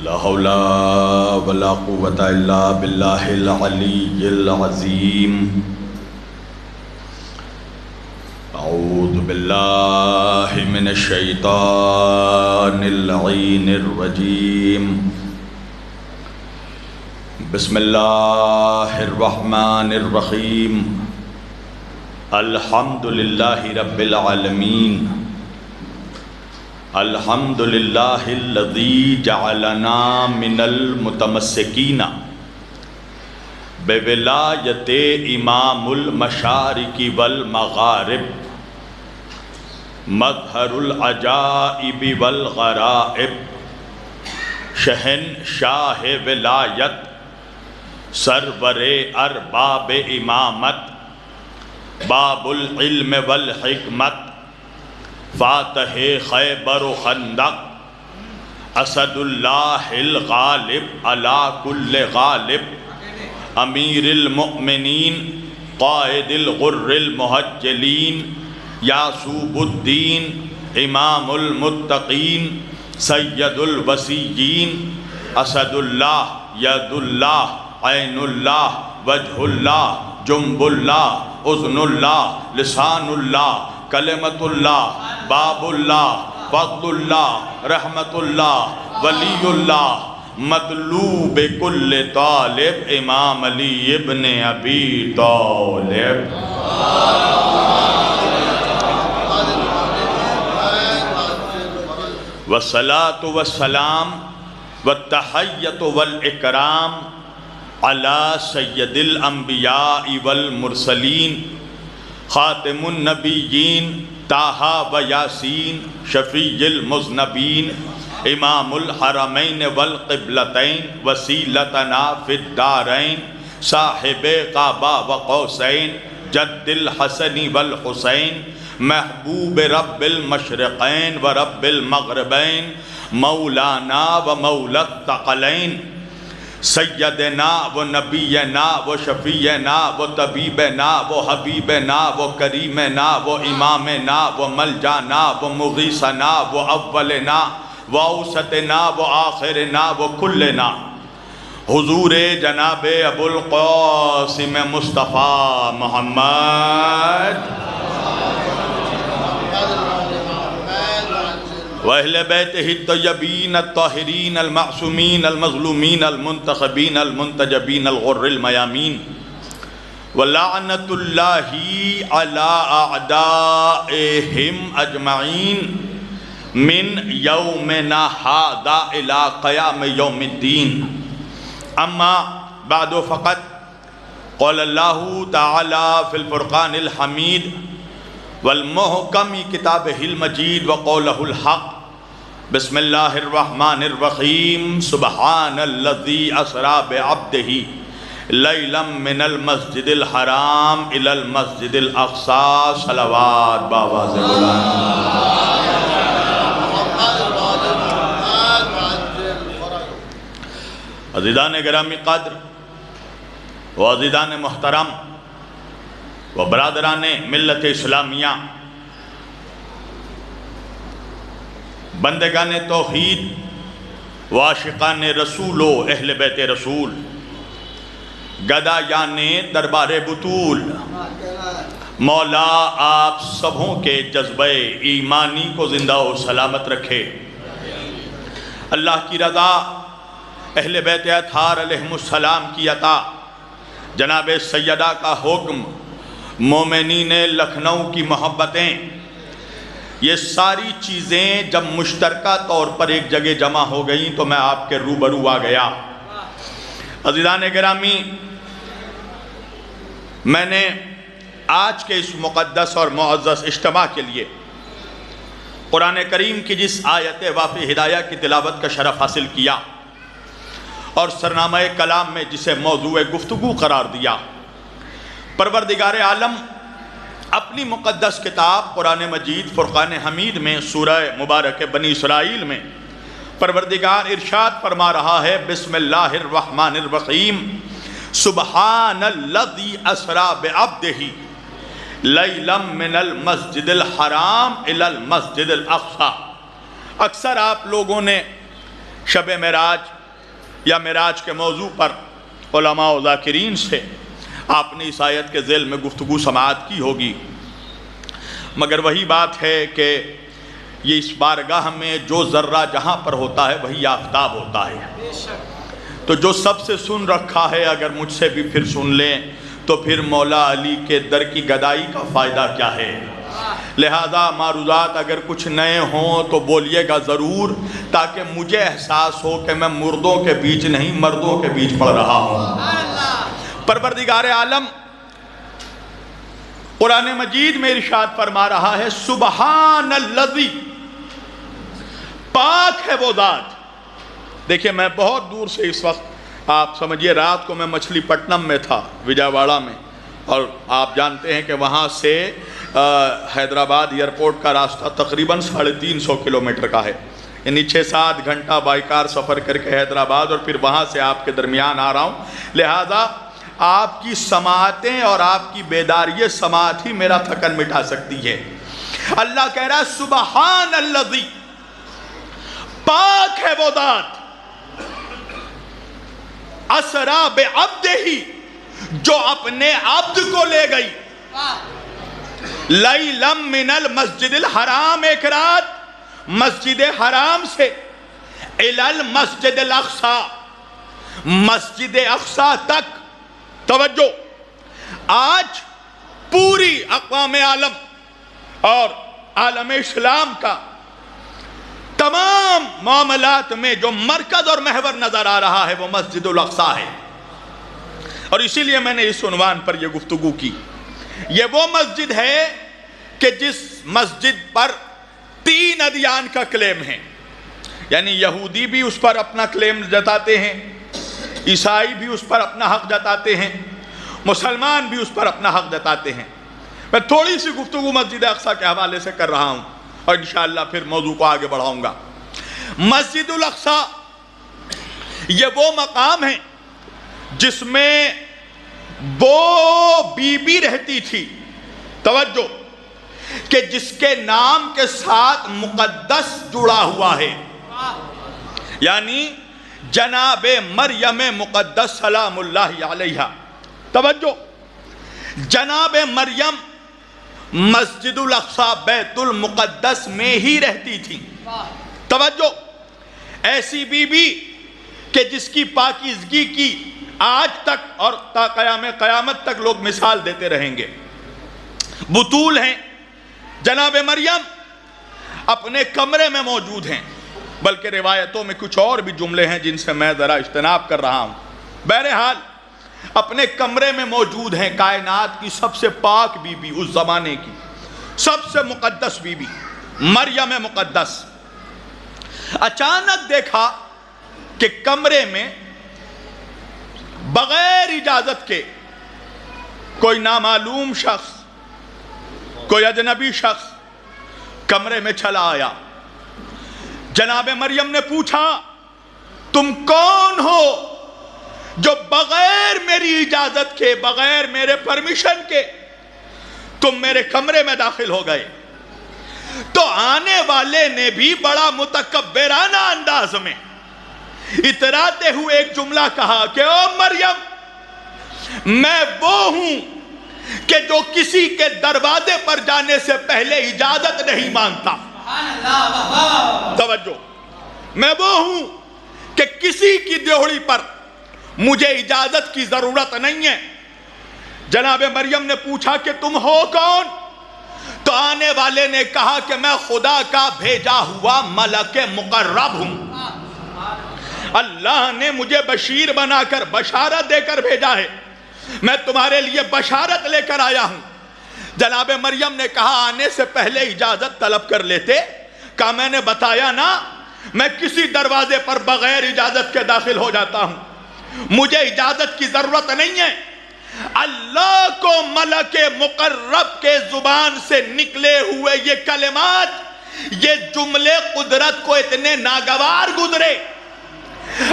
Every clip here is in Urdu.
لا حول ولا قوة الا باللہ العلی العظیم اعوذ باللہ من الشیطان اللعین الرجیم بسم اللہ الرحمن الرحیم الحمدللہ رب العالمین الحمدللہ الذی جعلنا من المتمسکین بولایت امام المشارق والمغارب مظہر العجائب والغرائب شہنشاہ ولایت سرور ارباب امامت باب العلم والحکمت فاتح خیبر و خندق اسد اللہ الغالب علی کل غالب امیر المؤمنین قائد الغر المحجلین یعصوب الدین امام المتقین سید الوسیین اسد اللہ ید اللہ عین اللہ وجہ اللہ جنب اللہ اذن اللہ لسان اللہ کلمت اللہ باب اللہ فضل اللہ رحمت اللہ ولی اللہ مطلوب کل طالب امام علی ابن ابی طالب والصلاة والسلام والتحیت والاکرام علی سید الانبیاء والمرسلین خاتم النبیین طٰہٰ و یاسین شفیع المذنبین امام الحرمین والقبلتین وسیلتنا فی الدارین صاحب قعبہ و قوسین جد الحسن والحسین محبوب رب المشرقین و رب المغربین مولانا و مولا الثقلین سیدنا و نبینا و شفیعنا و طبیبنا و حبیبنا و کریمنا و امامنا و ملجانا و مغیثنا و اولنا و اوسطنا و آخرنا و کلنا حضور جناب ابو القاسم مصطفیٰ محمد وَأَهْلِ بَيْتِهِ الطَّيِّبِينَ الطَّاهِرِينَ الْمَعْصُومِينَ الْمَظْلُومِينَ الْمُنْتَخَبِينَ الْمُنْتَجَبِينَ الْغُرِّ الْمَيَامِينَ وَلَعْنَةُ اللَّهِ عَلَىٰ أَعْدَائِهِمْ أَجْمَعِينَ مِنْ يَوْمِنَا هَذَا إِلَىٰ قِيَامِ يَوْمِ الدِّينِ أَمَّا بَعْدُ فَقَدْ قَالَ اللَّهُ تَعَالَىٰ فِي الْفُرْقَانِ الْحَمِيدِ والمحکم کتابہ المجید وقولہ الحق بسم اللہ الرحمن الرحیم سبحان الذی اسری بعبدہ لیلا من المسجد الحرام الی المسجد الاقصی صلوات باواز بلند عزیزان گرامی قدر و عزیزان محترم و برادران ملت اسلامیہ بندگان توحید و عاشقان رسول و اہل بیت رسول گدایان دربار بطول مولا آپ سبوں کے جذبہ ایمانی کو زندہ و سلامت رکھے اللہ کی رضا اہل بیت اطہار علیہ السلام کی عطا جناب سیدہ کا حکم مومنین لکھنؤ کی محبتیں یہ ساری چیزیں جب مشترکہ طور پر ایک جگہ جمع ہو گئیں تو میں آپ کے روبرو آ گیا عزیزان گرامی میں نے آج کے اس مقدس اور معزز اجتماع کے لیے قرآن کریم کی جس آیت وافی ہدایہ کی تلاوت کا شرف حاصل کیا اور سرنامہ کلام میں جسے موضوع گفتگو قرار دیا پروردگار عالم اپنی مقدس کتاب قرآن مجید فرقان حمید میں سورہ مبارک بنی اسرائیل میں پروردگار ارشاد فرما رہا ہے بسم اللہ الرحمن الرحیم سبحان الذی اسری بعبدہ لیلا من المسجد الحرام الی المسجد الاقصی۔ اکثر آپ لوگوں نے شب معراج یا معراج کے موضوع پر علماء و ذاکرین سے آپ نے اس آیت کے ذیل میں گفتگو سماعت کی ہوگی، مگر وہی بات ہے کہ یہ اس بارگاہ میں جو ذرہ جہاں پر ہوتا ہے وہی آفتاب ہوتا ہے۔ تو جو سب سے سن رکھا ہے اگر مجھ سے بھی پھر سن لیں تو پھر مولا علی کے در کی گدائی کا فائدہ کیا ہے؟ لہذا معروضات اگر کچھ نئے ہوں تو بولیے گا ضرور، تاکہ مجھے احساس ہو کہ میں مردوں کے بیچ نہیں مردوں کے بیچ پڑھ رہا ہوں۔ پروردگار عالم قرآن مجید میں ارشاد فرما رہا ہے سبحان الذی، پاک ہے وہ ذات۔ دیکھیں میں بہت دور سے اس وقت، آپ سمجھیے رات کو میں مچھلی پٹنم میں تھا، وجاواڑا میں، اور آپ جانتے ہیں کہ وہاں سے حیدرآباد ایئرپورٹ کا راستہ تقریباً 350 کلومیٹر کا ہے، یعنی 6-7 گھنٹہ بائی کار سفر کر کے حیدرآباد اور پھر وہاں سے آپ کے درمیان آ رہا ہوں۔ لہٰذا آپ کی سماعتیں اور آپ کی بیداری سماعت ہی میرا تھکن مٹا سکتی ہے۔ اللہ کہہ رہا ہے سبحان الذی، پاک ہے وہ ذات، اسرا بعبدہ، جو اپنے عبد کو لے گئی، لیلا من المسجد الحرام، ایک رات مسجد حرام سے، الی المسجد الاقصی، مسجد اقصی تک۔ توجہ، آج پوری اقوام عالم اور عالم اسلام کا تمام معاملات میں جو مرکز اور محور نظر آ رہا ہے وہ مسجد الاقصی ہے، اور اسی لیے میں نے اس عنوان پر یہ گفتگو کی۔ یہ وہ مسجد ہے کہ جس مسجد پر 3 ادیان کا کلیم ہے، یعنی یہودی بھی اس پر اپنا کلیم جتاتے ہیں، عیسائی بھی اس پر اپنا حق جتاتے ہیں، مسلمان بھی اس پر اپنا حق جتاتے ہیں۔ میں تھوڑی سی گفتگو مسجد اقصی کے حوالے سے کر رہا ہوں اور انشاءاللہ پھر موضوع کو آگے بڑھاؤں گا۔ مسجد الاقصی یہ وہ مقام ہے جس میں وہ بی بی رہتی تھی، توجہ، کہ جس کے نام کے ساتھ مقدس جڑا ہوا ہے، یعنی جناب مریم مقدس سلام اللہ علیہا۔ توجہ، جناب مریم مسجد الاقصی بیت المقدس میں ہی رہتی تھی۔ توجہ، ایسی بی بی کہ جس کی پاکیزگی کی آج تک اور تا قیامت تک لوگ مثال دیتے رہیں گے۔ بطول ہیں، جناب مریم اپنے کمرے میں موجود ہیں، بلکہ روایتوں میں کچھ اور بھی جملے ہیں جن سے میں ذرا اجتناب کر رہا ہوں۔ بہرحال اپنے کمرے میں موجود ہیں، کائنات کی سب سے پاک بی بی، اس زمانے کی سب سے مقدس بی بی مریم مقدس۔ اچانک دیکھا کہ کمرے میں بغیر اجازت کے کوئی نامعلوم شخص، کوئی اجنبی شخص کمرے میں چلا آیا۔ جناب مریم نے پوچھا تم کون ہو جو بغیر میری اجازت کے، بغیر میرے پرمیشن کے تم میرے کمرے میں داخل ہو گئے؟ تو آنے والے نے بھی بڑا متکبرانہ انداز میں اتراتے ہوئے ایک جملہ کہا کہ او مریم، میں وہ ہوں کہ جو کسی کے دروازے پر جانے سے پہلے اجازت نہیں مانگتا۔ توجہ، میں وہ ہوں کہ کسی کی دیوڑی پر مجھے اجازت کی ضرورت نہیں ہے۔ جناب مریم نے پوچھا کہ تم ہو کون؟ تو آنے والے نے کہا کہ میں خدا کا بھیجا ہوا ملک مقرب ہوں، اللہ نے مجھے بشیر بنا کر بشارت دے کر بھیجا ہے، میں تمہارے لیے بشارت لے کر آیا ہوں۔ جناب مریم نے کہا آنے سے پہلے اجازت طلب کر لیتے، کہا میں نے بتایا نا، میں کسی دروازے پر بغیر اجازت کے داخل ہو جاتا ہوں، مجھے اجازت کی ضرورت نہیں ہے۔ اللہ کو ملک مقرب کے زبان سے نکلے ہوئے یہ کلمات، یہ جملے قدرت کو اتنے ناگوار گزرے،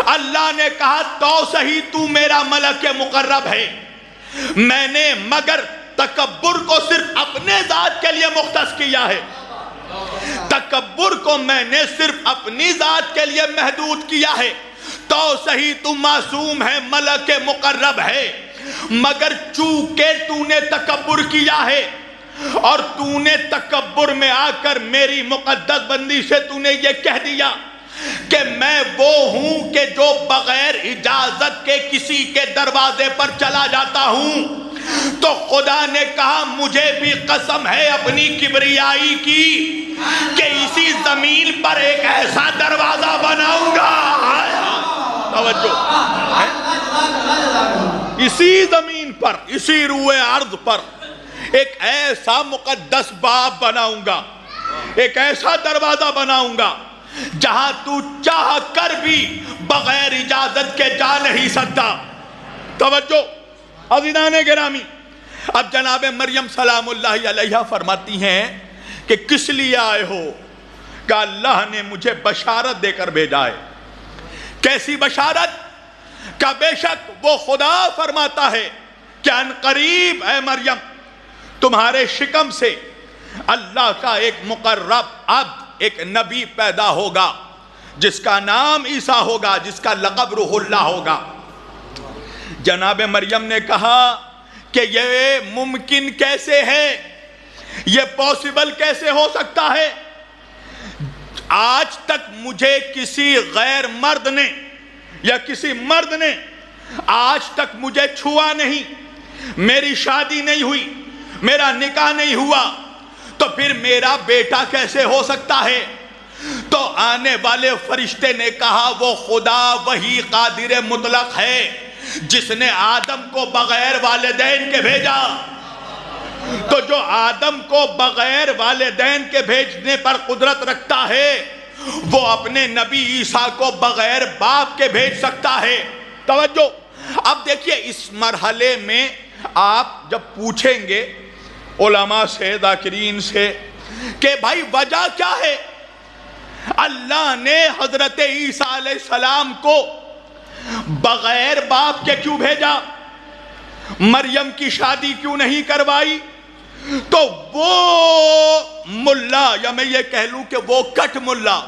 اللہ نے کہا تو صحیح تو میرا ملک مقرب ہے، میں نے مگر تکبر کو صرف اپنے ذات کے لیے مختص کیا ہے، تکبر کو میں نے صرف اپنی ذات کے لیے محدود کیا ہے، تو صحیح تو معصوم ہے، ملک مقرب ہے، مگر چونکہ تو نے تکبر کیا ہے اور تو نے تکبر میں آ کر میری مقدس بندی سے تو نے یہ کہہ دیا کہ میں وہ ہوں کہ جو بغیر اجازت کے کسی کے دروازے پر چلا جاتا ہوں، تو خدا نے کہا مجھے بھی قسم ہے اپنی کبریائی کی کہ اسی زمین پر ایک ایسا دروازہ بناؤں گا، توجہ، اسی زمین پر، اسی روئے ارض پر ایک ایسا مقدس باب بناؤں گا، ایک ایسا دروازہ بناؤں گا جہاں تو چاہ کر بھی بغیر اجازت کے جا نہیں سکتا۔ توجہ عزیزان گرامی، اب جناب مریم سلام اللہ علیہا فرماتی ہیں کہ کس لیے آئے ہو؟ کہ اللہ نے مجھے بشارت دے کر بھیجا ہے۔ کیسی بشارت؟ کہ بے شک وہ خدا فرماتا ہے کہ ان قریب اے مریم تمہارے شکم سے اللہ کا ایک مقرب عبد، ایک نبی پیدا ہوگا جس کا نام عیسیٰ ہوگا، جس کا لقب روح اللہ ہوگا۔ جناب مریم نے کہا کہ یہ ممکن کیسے ہے، یہ پاسبل کیسے ہو سکتا ہے؟ آج تک مجھے کسی غیر مرد نے یا کسی مرد نے آج تک مجھے چھوا نہیں، میری شادی نہیں ہوئی، میرا نکاح نہیں ہوا، تو پھر میرا بیٹا کیسے ہو سکتا ہے؟ تو آنے والے فرشتے نے کہا وہ خدا وہی قادر مطلق ہے جس نے آدم کو بغیر والدین کے بھیجا۔ تو جو آدم کو بغیر والدین کے بھیجنے پر قدرت رکھتا ہے وہ اپنے نبی عیسیٰ کو بغیر باپ کے بھیج سکتا ہے۔ توجہ، اب دیکھیے اس مرحلے میں آپ جب پوچھیں گے علماء سے، ذاکرین سے کہ بھائی وجہ کیا ہے؟ اللہ نے حضرت عیسیٰ علیہ السلام کو بغیر باپ کے کیوں بھیجا؟ مریم کی شادی کیوں نہیں کروائی؟ تو وہ ملا، یا میں یہ کہہ لوں کہ وہ کٹ ملا،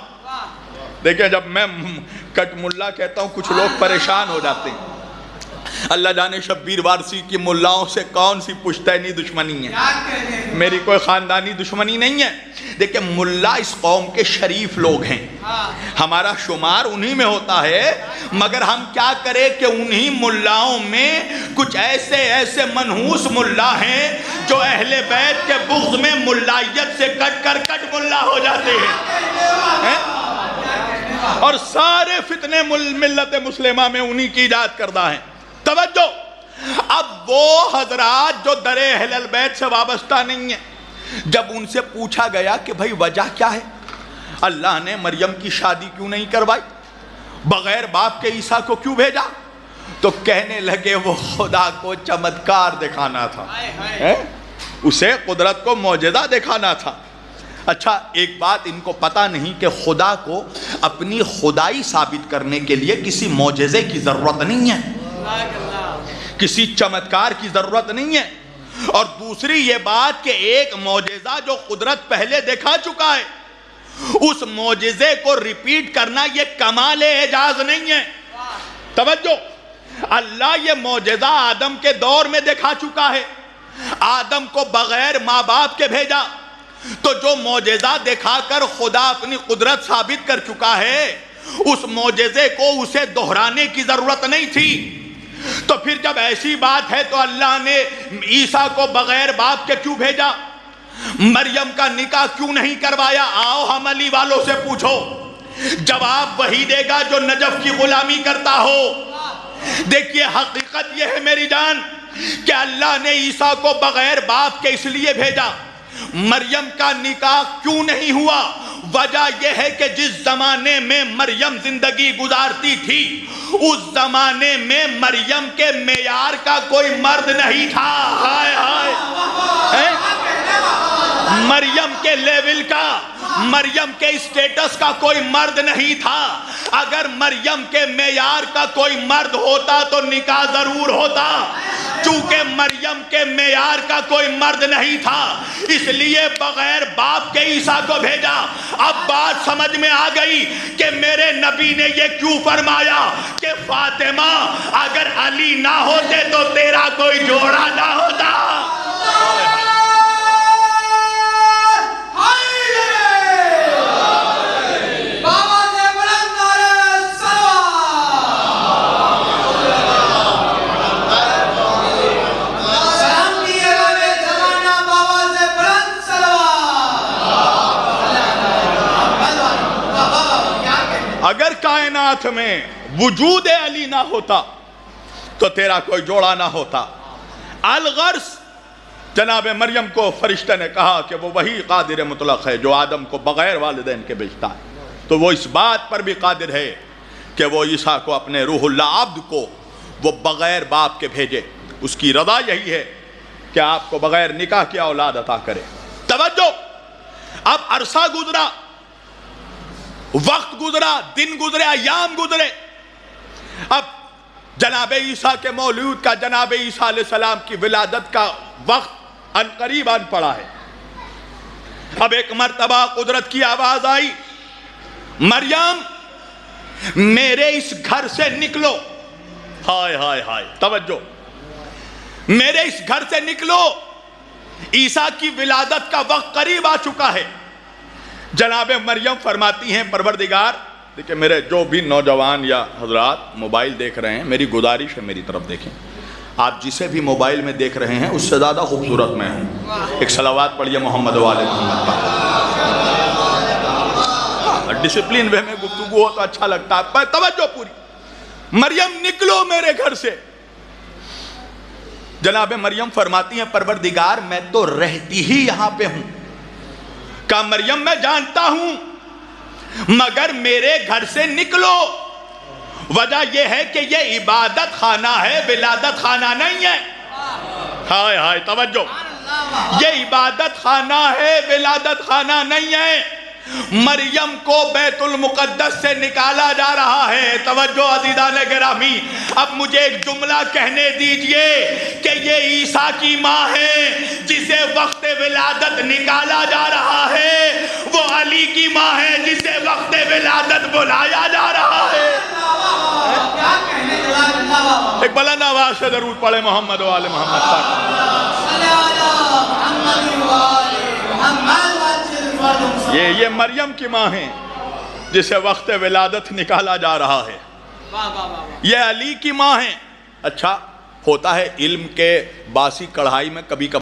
دیکھیں جب میں کٹ ملا کہتا ہوں کچھ لوگ پریشان ہو جاتے ہیں۔ اللہ جانے شبیر وارسی کی ملاؤں سے کون سی پشتینی دشمنی ہے، میری کوئی خاندانی دشمنی نہیں ہے۔ دیکھیں ملا اس قوم کے شریف لوگ ہیں، ہمارا شمار انہی میں ہوتا ہے، مگر ہم کیا کریں کہ انہی ملاؤں میں کچھ ایسے منحوس ملا ہیں جو اہل بیت کے بغض میں ملائیت سے کٹ کر کٹ ملا ہو جاتے ہیں، اور سارے فتنے ملت مسلمہ میں انہی کی ایجاد کردہ ہیں۔ توجہ، اب وہ حضرات جو در اہل البیت سے وابستہ نہیں ہیں، جب ان سے پوچھا گیا کہ بھائی وجہ کیا ہے، اللہ نے مریم کی شادی کیوں نہیں کروائی، بغیر باپ کے عیسیٰ کو کیوں بھیجا، تو کہنے لگے وہ خدا کو چمتکار دکھانا تھا، اسے قدرت کو معجزہ دکھانا تھا۔ اچھا ایک بات ان کو پتہ نہیں کہ خدا کو اپنی خدائی ثابت کرنے کے لیے کسی معجزے کی ضرورت نہیں ہے، کسی چمتکار کی ضرورت نہیں ہے۔ اور دوسری یہ بات کہ ایک معجزہ جو قدرت پہلے دکھا چکا ہے اس معجزے کو ریپیٹ کرنا یہ کمال اعجاز نہیں ہے۔ توجہ، اللہ یہ معجزہ آدم کے دور میں دکھا چکا ہے، آدم کو بغیر ماں باپ کے بھیجا، تو جو معجزہ دکھا کر خدا اپنی قدرت ثابت کر چکا ہے اس معجزے کو اسے دہرانے کی ضرورت نہیں تھی۔ تو پھر جب ایسی بات ہے تو اللہ نے عیسیٰ کو بغیر باپ کے کیوں بھیجا، مریم کا نکاح کیوں نہیں کروایا؟ آؤ ہم علی والوں سے پوچھو، جواب وہی دے گا جو نجف کی غلامی کرتا ہو۔ دیکھیے حقیقت یہ ہے میری جان کہ اللہ نے عیسیٰ کو بغیر باپ کے اس لیے بھیجا، مریم کا نکاح کیوں نہیں ہوا؟ وجہ یہ ہے کہ جس زمانے میں مریم زندگی گزارتی تھی اس زمانے میں مریم کے معیار کا کوئی مرد نہیں تھا۔ ہائے ہائے، مریم کے لیول کا، مریم کے اسٹیٹس کا کوئی مرد نہیں تھا۔ اگر مریم کے معیار کا کوئی مرد ہوتا تو نکاح ضرور ہوتا، چونکہ مریم کے معیار کا کوئی مرد نہیں تھا اس لیے بغیر باپ کے عیسیٰ کو بھیجا۔ اب بات سمجھ میں آ گئی کہ میرے نبی نے یہ کیوں فرمایا کہ فاطمہ اگر علی نہ ہوتے تو تیرا کوئی جوڑا نہ ہوتا۔ اگر کائنات میں وجود علی نہ ہوتا تو تیرا کوئی جوڑا نہ ہوتا۔ الغرض جناب مریم کو فرشتے نے کہا کہ وہ وہی قادر مطلق ہے جو آدم کو بغیر والدین کے بھیجتا ہے، تو وہ اس بات پر بھی قادر ہے کہ وہ عیسیٰ کو اپنے روح اللہ عبد کو وہ بغیر باپ کے بھیجے۔ اس کی رضا یہی ہے کہ آپ کو بغیر نکاح کی اولاد عطا کرے۔ توجہ، اب عرصہ گزرا، وقت گزرا، دن گزرے، ایام گزرے، اب جناب عیسیٰ کے مولود کا، جناب عیسیٰ علیہ السلام کی ولادت کا وقت ان قریب آن پڑا ہے۔ اب ایک مرتبہ قدرت کی آواز آئی، مریم میرے اس گھر سے نکلو۔ ہائے ہائے ہائے، توجہ، میرے اس گھر سے نکلو، عیسیٰ کی ولادت کا وقت قریب آ چکا ہے۔ جناب مریم فرماتی ہیں پروردگار، دیکھیں میرے جو بھی نوجوان یا حضرات موبائل دیکھ رہے ہیں، میری گزارش ہے میری طرف دیکھیں، آپ جسے بھی موبائل میں دیکھ رہے ہیں اس سے زیادہ خوبصورت میں ہوں۔ ایک صلوات پڑھیے محمد و آل محمد پر۔ ڈسپلین وے میں گفتگو ہو تو اچھا لگتا ہے، پر توجہ پوری۔ مریم نکلو میرے گھر سے۔ جناب مریم فرماتی ہیں پروردگار میں تو رہتی ہی یہاں پہ ہوں۔ کہا مریم میں جانتا ہوں، مگر میرے گھر سے نکلو۔ وجہ یہ ہے کہ یہ عبادت خانہ ہے، ولادت خانہ نہیں ہے۔ ہائے ہائے، توجہ، یہ عبادت خانہ ہے، ولادت خانہ نہیں ہے۔ مریم کو بیت المقدس سے نکالا جا رہا ہے۔ توجہ عزیزان گرامی، اب مجھے ایک جملہ کہنے دیجئے کہ یہ عیسیٰ کی ماں ہے جسے وقت ولادت نکالا جا رہا ہے، وہ علی کی ماں ہے جسے وقت ولادت بلایا جا رہا ہے۔ ایک بلند آواز سے درود پڑھے محمد و آل محمد پر۔ یہ مریم کی ماں ہیں جسے وقت ولادت نکالا جا رہا ہے۔ یہ علی کی ماں ہیں۔ اچھا، ہوتا ہے علم کے باسی کڑھائی میں کبھی کبھی